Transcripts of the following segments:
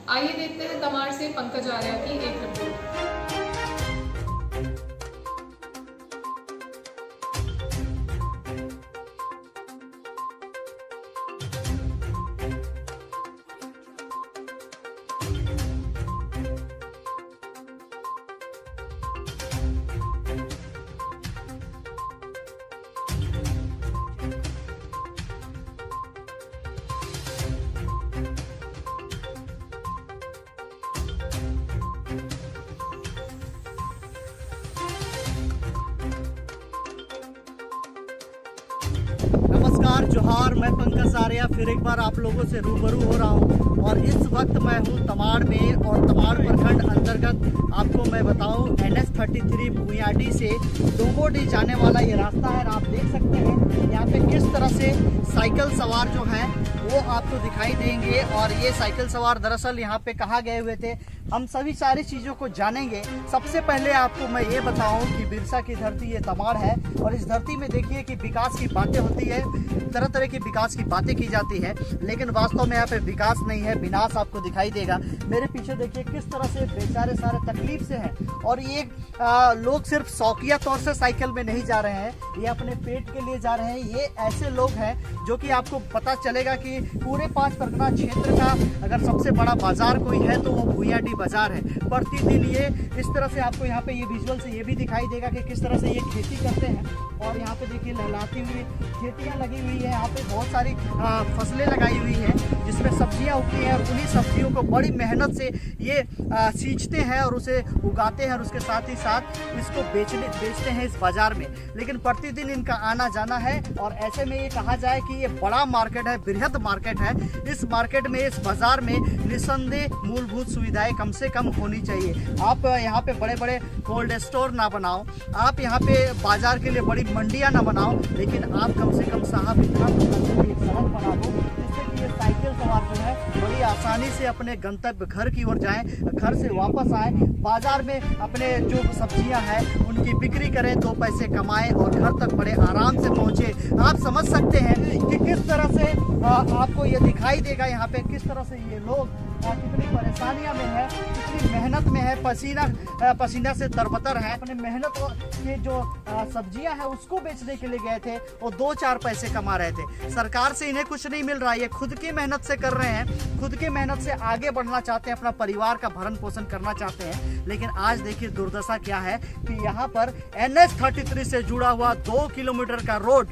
आइए देखते हैं तमाड़ से पंकज आर्या की एक रिपोर्ट। नमस्कार, जोहार। मैं पंकज आर्या फिर एक बार आप लोगों से रूबरू हो रहा हूं और इस वक्त मैं हूं तमाड़ में। और तमाड़ प्रखंड अंतर्गत आपको मैं बताऊं NH33 भूयाडी से डोंबोडी जाने वाला ये रास्ता है। आप देख सकते हैं यहाँ पे किस तरह से साइकिल सवार जो हैं वो आपको दिखाई देंगे। और ये साइकिल सवार दरअसल यहाँ पे कहाँ गए हुए थे, हम सभी सारी चीज़ों को जानेंगे। सबसे पहले आपको मैं ये बताऊं कि बिरसा की धरती ये तमाड़ है और इस धरती में देखिए कि विकास की बातें होती है, तरह तरह की विकास की बातें की जाती है, लेकिन वास्तव में यहाँ पे विकास नहीं है, विनाश आपको दिखाई देगा। मेरे पीछे देखिए किस तरह से बेचारे सारे तकलीफ से हैं। और ये लोग सिर्फ शौकिया तौर से साइकिल में नहीं जा रहे हैं, ये अपने पेट के लिए जा रहे हैं। ये ऐसे लोग हैं जो कि आपको पता चलेगा कि पूरे 5 परगना क्षेत्र का अगर सबसे बड़ा बाजार कोई है तो वो भूयाडी बाजार है। प्रतिदिन ये इस तरह से आपको यहाँ पे ये विजुअल से ये भी दिखाई देगा कि किस तरह से ये खेती करते हैं। और यहाँ पे देखिए लहलाती हुई खेतियाँ लगी हुई है, यहाँ पे बहुत सारी फसलें लगाई हुई हैं जिसमें सब्जियाँ उगती हैं और उन्हीं सब्जियों को बड़ी मेहनत से ये सींचते हैं और उसे उगाते हैं और उसके साथ ही साथ इसको बेचते हैं इस बाजार में। लेकिन प्रतिदिन इनका आना जाना है और ऐसे में ये कहा जाए कि ये बड़ा मार्केट है, बृहद मार्केट है। इस मार्केट में, इस बाजार में निस्संदेह मूलभूत सुविधाएं कम से कम होनी चाहिए। आप यहाँ पे बड़े बड़े कोल्ड स्टोर ना बनाओ, आप यहाँ पे बाजार के लिए बड़ी मंडियाँ ना बनाओ, लेकिन आप कम से कम साहब इतना तो एक सड़क बना दो जिससे कि ये साइकिल सवार जो है बड़ी आसानी से अपने गंतव्य घर की ओर जाएं, घर से वापस आएं, बाजार में अपने जो सब्जियां हैं उनकी बिक्री करें, 2 पैसे कमाएं और घर तक बड़े आराम से पहुंचे। आप समझ सकते हैं कि किस तरह से आपको ये दिखाई देगा यहाँ पे किस तरह से ये लोग कितनी परेशानियां में है, कितनी मेहनत में है, पसीना से तरबतर है। अपने मेहनत के जो सब्जियां हैं उसको बेचने के लिए गए थे और 2-4 पैसे कमा रहे थे। सरकार से इन्हें कुछ नहीं मिल रहा है, ये खुद की मेहनत से कर रहे हैं, खुद की मेहनत से आगे बढ़ना चाहते हैं, अपना परिवार का भरण पोषण करना चाहते हैं। लेकिन आज देखिए दुर्दशा क्या है कि यहाँ पर NH33 से जुड़ा हुआ 2 किलोमीटर का रोड,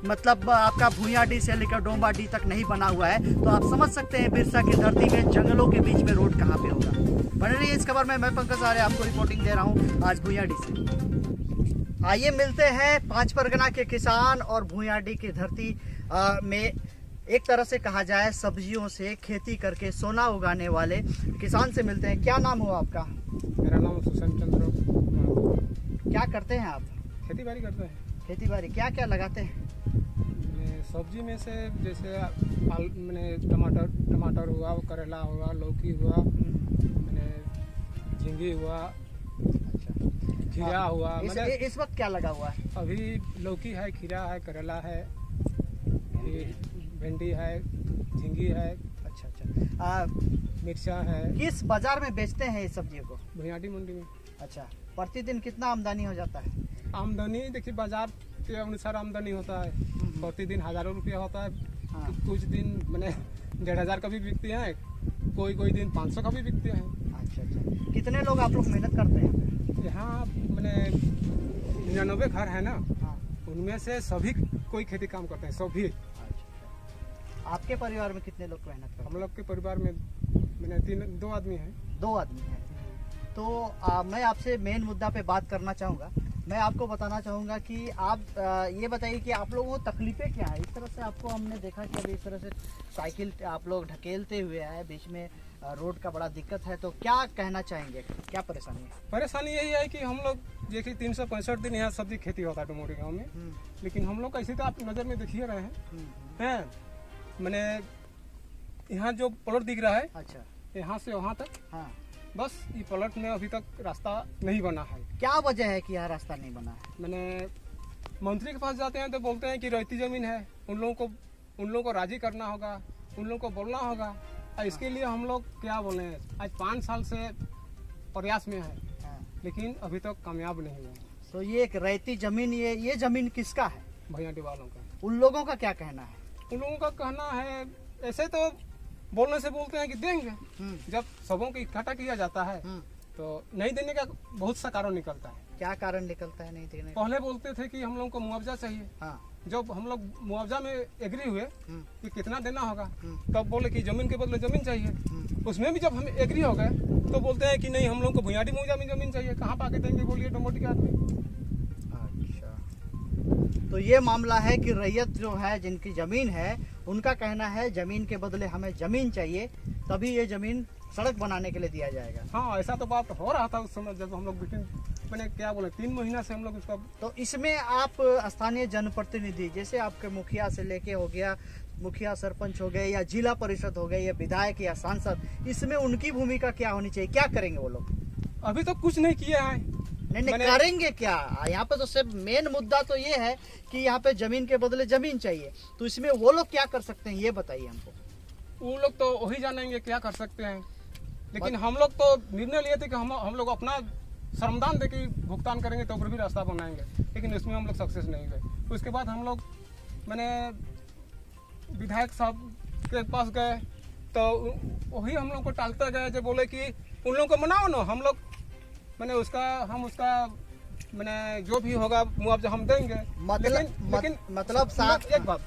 मतलब आपका भूयाडी से लेकर डोंबाडी तक नहीं बना हुआ है। तो आप समझ सकते हैं बिरसा की धरती में जंगलों के बीच में रोड कहाँ पे होगा। बने रहिए इस खबर में। मैं पंकज आर्या आपको रिपोर्टिंग दे रहा हूँ आज भूयाडी से। आइए मिलते हैं 5 परगना के किसान और भूयाडी की धरती में एक तरह से कहा जाए सब्जियों से खेती करके सोना उगाने वाले किसान से मिलते हैं। क्या नाम हुआ आपका? मेरा नाम सुशांत चंद्र। क्या करते हैं आप? खेती बाड़ी करते हैं। खेती बाड़ी क्या क्या लगाते हैं? सब्जी में से जैसे मैंने टमाटर हुआ, करेला हुआ, लौकी हुआ, मैंने झींगी हुआ, अच्छा, खीरा हुआ। इस वक्त क्या लगा हुआ है? अभी लौकी है, खीरा है, करेला है, भिंडी है, झींगी है। अच्छा, मिर्चा है। किस बाजार में बेचते हैं इस सब्जियों को? भूयाडी मंडी में। अच्छा, प्रतिदिन कितना आमदनी हो जाता है? आमदनी देखिए बाजार के अनुसार आमदनी होता है। प्रतिदिन हजारों रुपया होता है। हाँ। कुछ दिन मैंने 1500 का भी बिकते हैं, कोई दिन 500 का भी बिकते हैं। अच्छा, कितने लोग आप लोग मेहनत करते हैं यहाँ? मैंने 99 घर है ना। हाँ। उनमें से सभी कोई खेती काम करते हैं, सभी। अच्छा, आपके परिवार में कितने लोग मेहनत करते हैं? हम लोग के परिवार में मैंने 2 आदमी हैं। 2 आदमी हैं। तो मैं आपसे मेन मुद्दा पे बात करना चाहूँगा। मैं आपको बताना चाहूँगा कि आप ये बताइए कि आप लोगों को तकलीफें क्या है? इस तरह से आपको हमने देखा कि अभी इस तरह से साइकिल आप लोग ढकेलते हुए आए, बीच में रोड का बड़ा दिक्कत है, तो क्या कहना चाहेंगे, क्या परेशानी है? परेशानी यही है कि हम लोग देखिए 365 दिन यहाँ सब्जी खेती होता है डोंबोडी गाँव में, लेकिन हम लोग ऐसे तो आप नज़र में देखिए रहे हैं। मैंने यहाँ जो प्लॉट दिख रहा है, अच्छा, यहाँ से वहाँ तक, हाँ, बस ये प्लॉट में अभी तक रास्ता नहीं बना है। क्या वजह है कि यहाँ रास्ता नहीं बना है? मैंने मंत्री के पास जाते हैं तो बोलते हैं कि रहती जमीन है, उन लोगों को राजी करना होगा, उन लोगों को बोलना होगा, इसके लिए हम लोग क्या बोले, आज 5 साल से प्रयास में है, लेकिन अभी तक कामयाब नहीं हुआ। तो ये एक रैती जमीन, ये जमीन किसका है? भैयाडी वालों का। उन लोगों का क्या कहना है? उन लोगों का कहना है, ऐसे तो बोलने से बोलते हैं कि देंगे, जब सबों को इकट्ठा किया जाता है तो नहीं देने का बहुत सा कारण निकलता है। क्या कारण निकलता है नहीं देने का? पहले बोलते थे कि हम लोगों को मुआवजा चाहिए। जब हम लोग मुआवजा में एग्री हुए कि कितना देना होगा, तब बोले कि जमीन के बदले जमीन चाहिए। उसमें भी जब हम एग्री हो गए तो बोलते हैं कि नहीं, हम लोग को भुयाडी मुआवजा में जमीन चाहिए। कहाँ पाके देंगे बोलिए डमोटी के आदमी। अच्छा, तो ये मामला है कि रैयत जो है, जिनकी जमीन है, उनका कहना है जमीन के बदले हमें जमीन चाहिए, तभी ये जमीन सड़क बनाने के लिए दिया जाएगा। हाँ, ऐसा तो बात हो रहा था उस समय जब हम लोग मैंने क्या बोले 3 महीना से हम लोग उसका। तो इसमें आप स्थानीय जनप्रतिनिधि, जैसे आपके मुखिया से लेके हो गया, मुखिया सरपंच हो गए या जिला परिषद हो गए या विधायक या सांसद, इसमें उनकी भूमिका क्या होनी चाहिए? क्या करेंगे वो लोग? अभी तो कुछ नहीं किया है। नहीं करेंगे क्या? यहाँ पे तो सिर्फ मेन मुद्दा तो ये है कि यहाँ पे जमीन के बदले जमीन चाहिए, तो इसमें वो लोग क्या कर सकते हैं, ये बताइए हमको। वो लोग तो वही जानेंगे क्या कर सकते हैं, लेकिन हम लोग तो निर्णय लिए थे कि हम लोग अपना श्रमदान देके भुगतान करेंगे तो फिर भी रास्ता बनाएंगे, लेकिन इसमें हम लोग सक्सेस नहीं हुए। उसके बाद हम लोग मैंने विधायक साहब के पास गए तो वही हम लोग को टालते गए, जो बोले कि उन लोगों को मनाओ ना, हम लोग मैंने उसका मैंने जो भी होगा मुआवजा हम देंगे। मतलब साथ एक बात,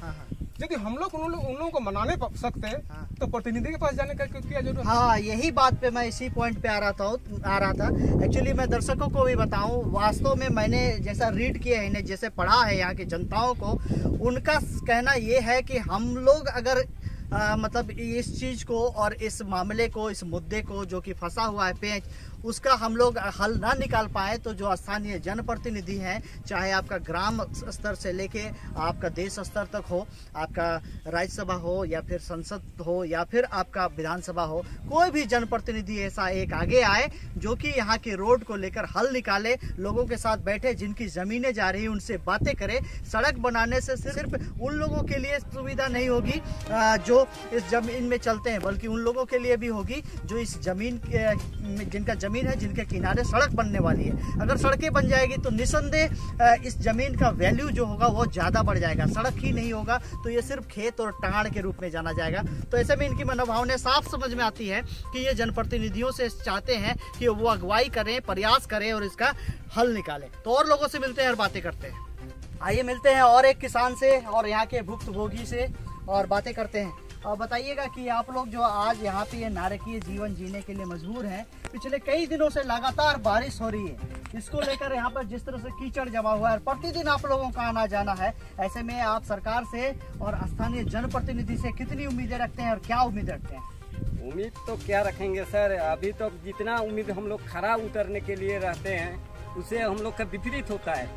यदि हम लोग उन लोगों को मनाने सकते हैं तो प्रतिनिधि के पास जाने का क्या जरूरत? हाँ, यही बात पे मैं इसी पॉइंट पे आ रहा था। एक्चुअली मैं दर्शकों को भी बताऊं, वास्तव में मैंने जैसा रीड किया है, इन्हें जैसे पढ़ा है यहाँ की जनताओं को, उनका कहना ये है कि हम लोग अगर मतलब इस चीज को और इस मामले को, इस मुद्दे को जो कि फंसा हुआ है पेंच, उसका हम लोग हल ना निकाल पाए तो जो स्थानीय जनप्रतिनिधि हैं, चाहे आपका ग्राम स्तर से लेके आपका देश स्तर तक हो, आपका राज्यसभा हो या फिर संसद हो या फिर आपका विधानसभा हो, कोई भी जनप्रतिनिधि ऐसा एक आगे आए जो कि यहाँ की रोड को लेकर हल निकाले, लोगों के साथ बैठे, जिनकी जमीनें जा रही हैं उनसे बातें करे। सड़क बनाने से सिर्फ उन लोगों के लिए सुविधा नहीं होगी जो इस जमीन में चलते हैं, बल्कि उन लोगों के लिए भी होगी जो इस जमीन जिनका जमीन है, जिनके किनारे सड़क बनने वाली है। अगर सड़कें बन जाएगी तो निसंदेह इस जमीन का वैल्यू जो होगा वो ज्यादा बढ़ जाएगा। सड़क ही नहीं होगा तो ये सिर्फ खेत और टाड़ के रूप में जाना जाएगा। तो ऐसे में इनकी मनोभावना साफ समझ में आती है कि ये जनप्रतिनिधियों से चाहते हैं कि वो अगुवाई करें, प्रयास करें और इसका हल निकालें। तो और लोगों से मिलते हैं और बातें करते हैं। आइए मिलते हैं और एक किसान से और यहाँ के भुक्तभोगी से और बातें करते हैं। और बताइएगा कि आप लोग जो आज यहाँ पे ये नारकीय जीवन जीने के लिए मजबूर हैं, पिछले कई दिनों से लगातार बारिश हो रही है, इसको लेकर यहाँ पर जिस तरह से कीचड़ जमा हुआ है, प्रतिदिन आप लोगों का आना जाना है, ऐसे में आप सरकार से और स्थानीय जनप्रतिनिधि से कितनी उम्मीदें रखते हैं और क्या उम्मीद रखते हैं? उम्मीद तो क्या रखेंगे सर, अभी तो जितना उम्मीद हम लोग खरा उतरने के लिए रहते हैं उसे हम लोग का विपरीत होता है।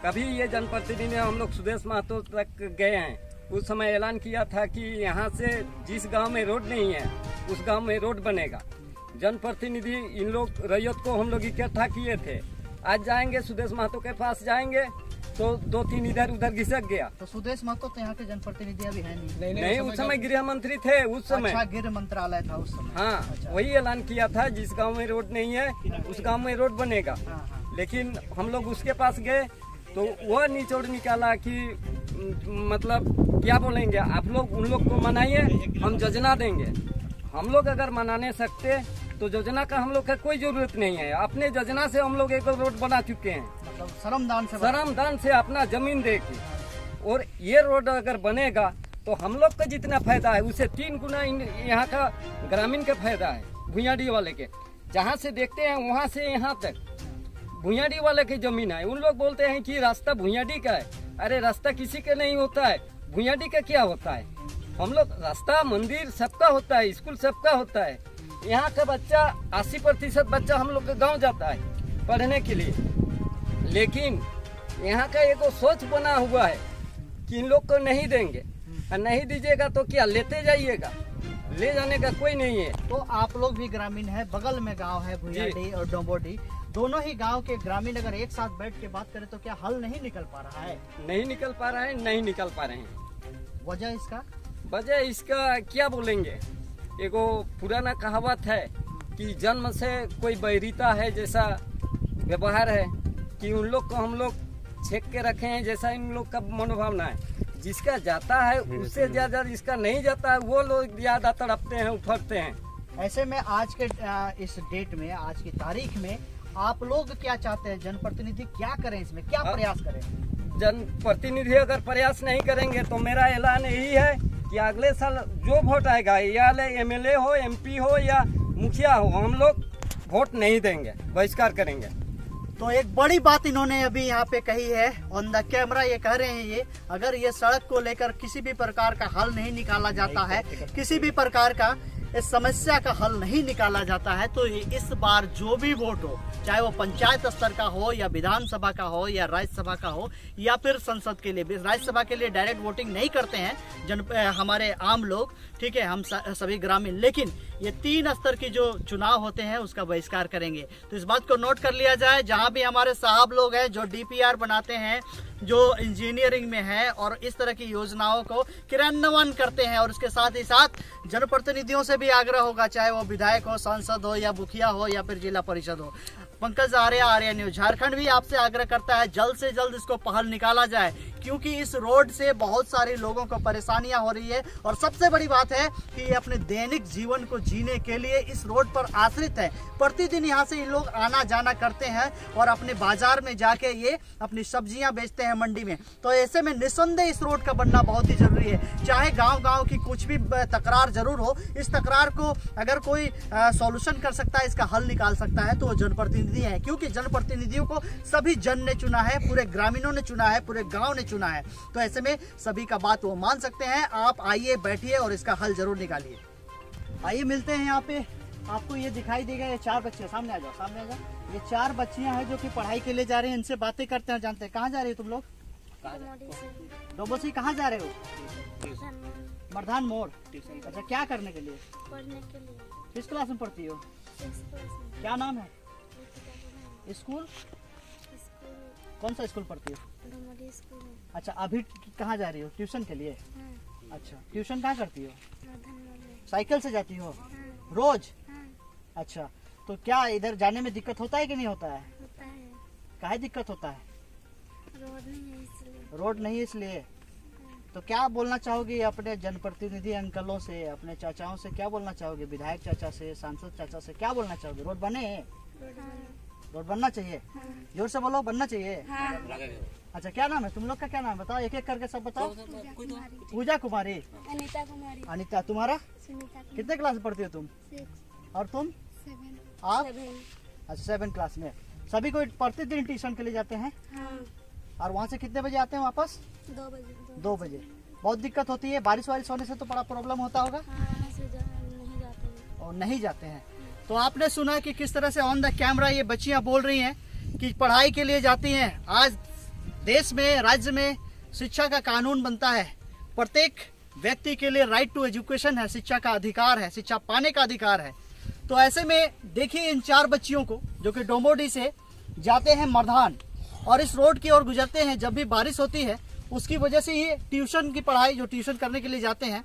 कभी ये जनप्रतिनिधि हम लोग सुदेश महतो तक गए हैं, उस समय ऐलान किया था कि यहाँ से जिस गांव में रोड नहीं है उस गांव में रोड बनेगा। जनप्रतिनिधि इन लोग रैयत को हम लोग इकट्ठा किए थे, आज जाएंगे सुदेश महतो के पास जाएंगे तो 2-3 इधर उधर घिसक गया। तो सुदेश महतो तो यहाँ के जनप्रतिनिधि अभी है नहीं, उस समय गृह मंत्री थे उस समय। अच्छा, गृह मंत्रालय था उस समय। हाँ, अच्छा। वही ऐलान किया था जिस गांव में रोड नहीं है उस गांव में रोड बनेगा। लेकिन हम लोग उसके पास गए तो वह निचोड़ निकाला कि मतलब क्या बोलेंगे आप लोग उन लोग को मनाइए, हम योजना देंगे। हम लोग अगर मनाने सकते तो योजना का हम लोग का कोई जरूरत नहीं है, अपने योजना से हम लोग एक रोड बना चुके हैं, मतलब श्रमदान से अपना जमीन दे के। और ये रोड अगर बनेगा तो हम लोग का जितना फायदा है उससे 3 गुना यहाँ का ग्रामीण का फायदा है। भुयाडी वाले के जहाँ से देखते हैं वहाँ से यहाँ तक भुयाडी वाले की जमीन है। उन लोग बोलते हैं कि रास्ता भुयाडी का है, अरे रास्ता किसी का नहीं होता है, भुयाडी का क्या होता है? हम लोग रास्ता मंदिर सबका होता है, स्कूल सबका होता है। यहाँ का बच्चा 80% बच्चा हम लोग के गांव जाता है पढ़ने के लिए, लेकिन यहाँ का एक सोच बना हुआ है कि इन लोग को नहीं देंगे, और नहीं दीजिएगा तो क्या लेते जाइएगा, ले जाने का कोई नहीं है। तो आप लोग भी ग्रामीण है, बगल में गांव है भुयाडी और डोंबोडी, दोनों ही गांव के ग्रामीण अगर एक साथ बैठ के बात करें तो क्या हल नहीं निकल पा रहा है? नहीं निकल पा रहा है, नहीं निकल पा रहे हैं। वजह इसका क्या बोलेंगे, एगो पुराना कहावत है कि जन्म से कोई बैरिता है जैसा व्यवहार है, कि उन लोग को हम लोग छेक के रखे हैं जैसा इन लोग का मनोभावना है। जिसका जाता है उससे ज्यादा जिसका नहीं जाता है वो लोग ज्यादा तड़पते हैं, उफरते हैं। ऐसे में आज के इस डेट में, आज की तारीख में आप लोग क्या चाहते हैं? जनप्रतिनिधि क्या करें, इसमें क्या प्रयास करें? जनप्रतिनिधि अगर प्रयास नहीं करेंगे तो मेरा ऐलान यही है कि अगले साल जो वोट आएगा, या एमएलए हो, एमपी हो या मुखिया हो, हम लोग वोट नहीं देंगे, बहिष्कार करेंगे। तो एक बड़ी बात इन्होंने अभी यहाँ पे कही है ऑन द कैमरा, ये कह रहे हैं ये अगर ये सड़क को लेकर किसी भी प्रकार का हल नहीं निकाला जाता है, किसी भी प्रकार का इस समस्या का हल नहीं निकाला जाता है, तो इस बार जो भी वोट हो, चाहे वो पंचायत स्तर का हो या विधानसभा का हो या राज्यसभा का हो या फिर संसद के लिए, राज्यसभा के लिए डायरेक्ट वोटिंग नहीं करते हैं हमारे आम लोग, ठीक है, हम सभी ग्रामीण, लेकिन ये 3 स्तर की जो चुनाव होते हैं उसका बहिष्कार करेंगे। तो इस बात को नोट कर लिया जाए, जहां भी हमारे साहब लोग हैं जो डीपीआर बनाते हैं, जो इंजीनियरिंग में है और इस तरह की योजनाओं को क्रियान्वयन करते हैं, और उसके साथ ही साथ जनप्रतिनिधियों से भी आग्रह होगा, चाहे वो विधायक हो, सांसद हो या मुखिया हो या फिर जिला परिषद हो। पंकज आर्या, आर्या न्यूज झारखंड भी आपसे आग्रह करता है जल्द से जल्द इसको पहल निकाला जाए, क्योंकि इस रोड से बहुत सारे लोगों को परेशानियां हो रही है, और सबसे बड़ी बात है कि ये अपने दैनिक जीवन को जीने के लिए इस रोड पर आश्रित है। प्रतिदिन यहाँ से ये लोग आना जाना करते हैं और अपने बाजार में जाके ये अपनी सब्जियां बेचते हैं मंडी में। तो ऐसे में निस्संदेह इस रोड का बनना बहुत ही जरूरी है। चाहे गाँव की कुछ भी तकरार जरूर हो, इस तकरार को अगर कोई सॉल्यूशन कर सकता है, इसका हल निकाल सकता है, तो वो जनप्रतिनिधि है, क्योंकि जनप्रतिनिधियों को सभी जन ने चुना है, पूरे ग्रामीणों ने चुना है, पूरे गांव ने चुना है। तो ऐसे में सभी का बात वो मान सकते हैं। आप आइए, बैठिए और इसका हल जरूर निकालिए। आइए मिलते हैं यहाँ पे, आपको ये दिखाई देगा, ये 4 बच्चे, सामने आ जाओ, सामने आ जाओ। ये 4 बच्चियां हैं जो कि पढ़ाई के लिए जा रहे हैं, इनसे बातें करते हैं, जानते हैं। कहाँ जा रही हो तुम लोग? डोबोसी। कहाँ जा रहे हो? मरधान मोड़। अच्छा, क्या करने के लिए? पढ़ने के लिए। किस क्लास में पढ़ती हो? क्या नाम है? स्कूल? कौन सा स्कूल पढ़ती हो? स्कूल। अच्छा, अभी कहाँ जा रही हो? ट्यूशन के लिए? हाँ। अच्छा, ट्यूशन कहाँ करती हो? साइकिल से जाती हो? हाँ। रोज? हाँ। अच्छा, तो क्या इधर जाने में दिक्कत होता है कि नहीं होता है? होता है। काहे दिक्कत होता है? रोड नहीं है इसलिए। रोड नहीं इसलिए। हाँ। तो क्या बोलना चाहोगी अपने जनप्रतिनिधि अंकलों से, अपने चाचाओं से क्या बोलना चाहोगे? विधायक चाचा से, सांसद चाचा से क्या बोलना चाहोगे? रोड बने? रोड बनना चाहिए। हाँ। जोर से बोलो, बनना चाहिए। हाँ। अच्छा, क्या नाम है तुम लोग का? क्या नाम बताओ, एक एक करके सब बताओ। पूजा कुमारी। अनीता कुमारी। अनीता। तुम्हारा? सुनीता। कितने क्लास में पढ़ती हो तुम? 6। और तुम? 7। आप? 7। अच्छा, 7 क्लास में। सभी को प्रतिदिन ट्यूशन के लिए जाते हैं? हाँ। और वहाँ से कितने बजे आते हैं वापस? 2 बजे। 2 बजे। बहुत दिक्कत होती है, बारिश वारिश होने से तो बड़ा प्रॉब्लम होता होगा। नहीं जाते हैं। और नहीं जाते हैं। तो आपने सुना कि किस तरह से ऑन द कैमरा ये बच्चियां बोल रही हैं कि पढ़ाई के लिए जाती हैं। आज देश में, राज्य में शिक्षा का कानून बनता है, प्रत्येक व्यक्ति के लिए राइट टू एजुकेशन है, शिक्षा का अधिकार है, शिक्षा पाने का अधिकार है। तो ऐसे में देखिए इन 4 बच्चियों को जो कि डोमोडी से जाते हैं मरधान, और इस रोड की ओर गुजरते हैं। जब भी बारिश होती है उसकी वजह से ये ट्यूशन की पढ़ाई, जो ट्यूशन करने के लिए जाते हैं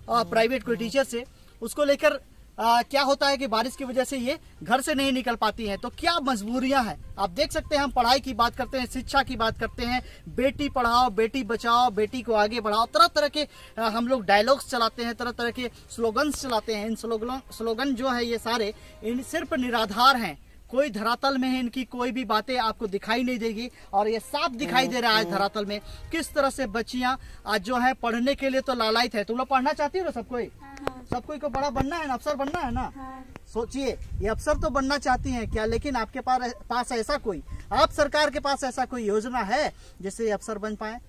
प्राइवेट कोई टीचर से, उसको लेकर क्या होता है कि बारिश की वजह से ये घर से नहीं निकल पाती हैं। तो क्या मजबूरियां हैं, आप देख सकते हैं। हम पढ़ाई की बात करते हैं, शिक्षा की बात करते हैं, बेटी पढ़ाओ, बेटी बचाओ, बेटी को आगे बढ़ाओ, तरह तरह के हम लोग डायलॉग्स चलाते हैं, तरह तरह के स्लोगन्स चलाते हैं। इन स्लोगन जो है ये सारे इन सिर्फ निराधार हैं, कोई धरातल में है इनकी कोई भी बातें आपको दिखाई नहीं देगी। और ये साफ दिखाई दे रहा है धरातल में किस तरह से बच्चियां आज जो है पढ़ने के लिए तो लालायित है। तुम लोग पढ़ना चाहती हो ना? सब कोई? हाँ। सब कोई को बड़ा बनना है ना, अफसर बनना है ना? हाँ। सोचिए, ये अफसर तो बनना चाहती हैं क्या, लेकिन आपके पास ऐसा कोई, आप सरकार के पास ऐसा कोई योजना है जिससे अफसर बन पाए?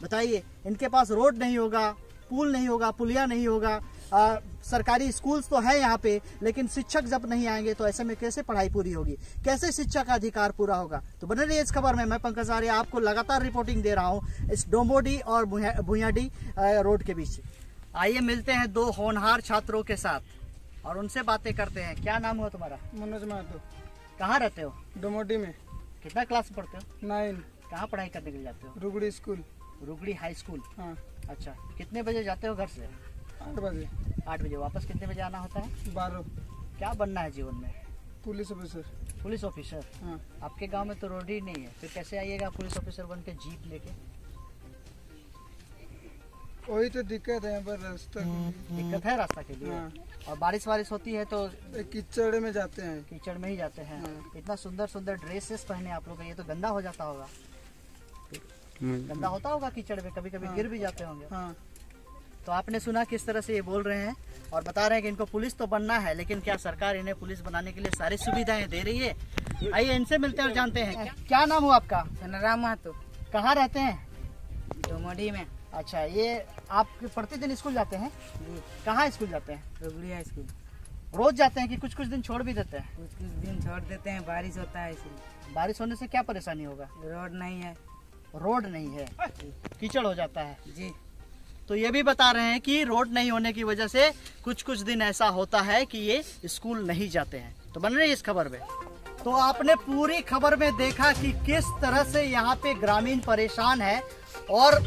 बताइए। इनके पास रोड नहीं होगा, पुल नहीं होगा, पुलिया नहीं होगा, सरकारी स्कूल्स तो है यहाँ पे, लेकिन शिक्षक जब नहीं आएंगे तो ऐसे में कैसे पढ़ाई पूरी होगी, कैसे शिक्षा का अधिकार पूरा होगा? तो बने रहिए इस खबर में। मैं पंकज आर्या आपको लगातार रिपोर्टिंग दे रहा हूँ इस डोमोडी और भुयाडी रोड के बीच। आइए मिलते हैं 2 होनहार छात्रों के साथ और उनसे बातें करते हैं। क्या नाम हुआ तुम्हारा? मनोज महतो। कहाँ रहते हो? डोमोडी में। कितना क्लास में पढ़ते हो? 9। कहाँ पढ़ाई करने के लिए जाते हो? Rugdi school. Rugdi high school. हाँ। अच्छा, कितने बजे जाते हो घर से? 8 बजे। 8 बजे। वापस कितने बजे आना होता है? 12। क्या बनना है जीवन में? Police officer. Police officer? हाँ। आपके गांव में तो रोड ही नहीं है, फिर कैसे आइएगा पुलिस ऑफिसर बन के जीप लेके? वही तो दिक्कत है यहाँ पर, रास्ता दिक्कत है रास्ता के लिए। हाँ। और बारिश होती है तो कीचड़ में जाते हैं। कीचड़ में ही जाते हैं। हाँ। इतना सुंदर सुंदर ड्रेसेस पहने आप लोग, ये तो गंदा हो जाता होगा। गंदा होता होगा कीचड़ में, कभी कभी गिर भी जाते होंगे। हाँ। तो आपने सुना किस तरह से ये बोल रहे हैं और बता रहे हैं कि इनको पुलिस तो बनना है, लेकिन क्या सरकार इन्हें पुलिस बनाने के लिए सारी सुविधाएं दे रही है? आइए इनसे मिलते हैं और जानते हैं। क्या नाम हुआ आपका? राम महतो, कहाँ रहते हैं? डोमोडी में। अच्छा, ये आप प्रतिदिन स्कूल जाते हैं? कहाँ स्कूल जाते हैं? रबड़िया स्कूल। रोज जाते हैं कि कुछ कुछ दिन छोड़ भी देते हैं? कुछ कुछ दिन छोड़ देते हैं, बारिश होता है इसलिए। बारिश होने से क्या परेशानी होगा? रोड नहीं है। रोड नहीं है, कीचड़ हो जाता है जी। तो ये भी बता रहे हैं कि रोड नहीं होने की वजह से कुछ कुछ दिन ऐसा होता है कि ये स्कूल नहीं जाते हैं। तो बन रही इस खबर में। तो आपने पूरी खबर में देखा कि किस तरह से यहाँ पे ग्रामीण परेशान है और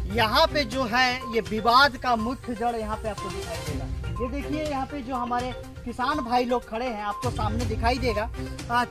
यहाँ पे जो है ये विवाद का मुख्य जड़ यहाँ पे आपको दिखाई देगा। ये देखिए यहाँ पे जो हमारे किसान भाई लोग खड़े हैं, आपको सामने दिखाई देगा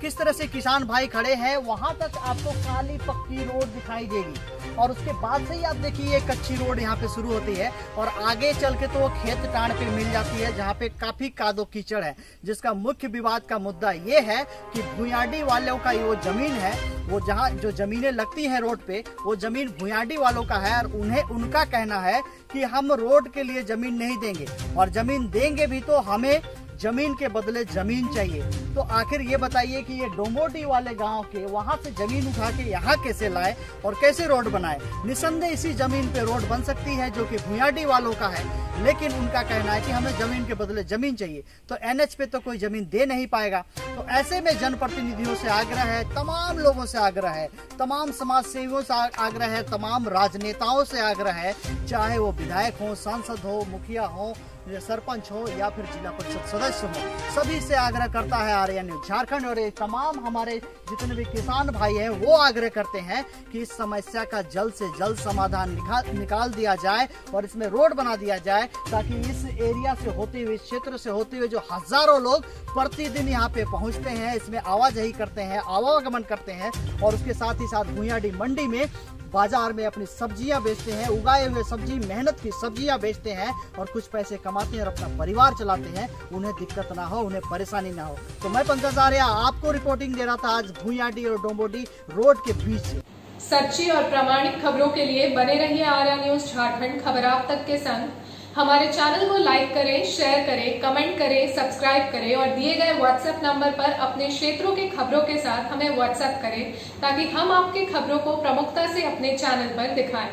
किस तरह से किसान भाई खड़े हैं। वहां तक आपको काली पक्की रोड दिखाई देगी और उसके बाद से ही आप देखिए ये कच्ची रोड यहाँ पे शुरू होती है और आगे चल के तो वो खेत टाण पे मिल जाती है जहाँ पे काफी कादो कीचड़ है। जिसका मुख्य विवाद का मुद्दा ये है कि भुयाडी वालों का वो जमीन है, वो जहाँ जो जमीनें लगती है रोड पे, वो जमीन भुयाडी वालों का है और उन्हें उनका कहना है कि हम रोड के लिए जमीन नहीं देंगे और जमीन देंगे भी तो हमें जमीन के बदले जमीन चाहिए। तो आखिर ये बताइए कि ये डोमोडी वाले गांव के वहां से जमीन उठा के यहाँ कैसे लाए और कैसे रोड बनाए? निसंदेह इसी जमीन पे रोड बन सकती है जो कि भुयाडी वालों का है, लेकिन उनका कहना है कि हमें जमीन के बदले जमीन चाहिए। तो एनएच पे तो कोई जमीन दे नहीं पाएगा। तो ऐसे में जनप्रतिनिधियों से आग्रह है, तमाम लोगों से आग्रह है, तमाम समाज सेवियों से आग्रह है, तमाम राजनेताओं से आग्रह है, चाहे वो विधायक हो, सांसद हो, मुखिया हो, सरपंच हो या फिर जिला परिषद सदस्य हो, सभी से आग्रह करता है आर्यन न्यूज झारखंड। और ये तमाम हमारे जितने भी किसान भाई हैं वो आग्रह करते हैं कि इस समस्या का जल्द से जल्द समाधान निकाल दिया जाए और इसमें रोड बना दिया जाए, ताकि इस एरिया से होते हुए, क्षेत्र से होते हुए जो हजारों लोग प्रतिदिन यहाँ पे पहुँचते हैं, इसमें आवाजाही करते हैं, आवागमन करते हैं और उसके साथ ही साथ भुयाडी मंडी में बाजार में अपनी सब्जियां बेचते हैं, उगाए हुए सब्जी, मेहनत की सब्जियां बेचते हैं और कुछ पैसे कमाते हैं और अपना परिवार चलाते हैं, उन्हें दिक्कत ना हो, उन्हें परेशानी ना हो। तो मैं पंकज आर्या आपको रिपोर्टिंग दे रहा था आज भुयाडी और डोंबोडी रोड के बीच से। सच्ची और प्रामाणिक खबरों के लिए बने रहिए आर्या न्यूज झारखंड, खबर आप तक के संग। हमारे चैनल को लाइक करें, शेयर करें, कमेंट करें, सब्सक्राइब करें और दिए गए व्हाट्सएप नंबर पर अपने क्षेत्रों के खबरों के साथ हमें व्हाट्सएप करें, ताकि हम आपके खबरों को प्रमुखता से अपने चैनल पर दिखाएं।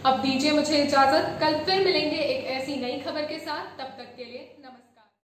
अब दीजिए मुझे इजाजत, कल फिर मिलेंगे एक ऐसी नई खबर के साथ। तब तक के लिए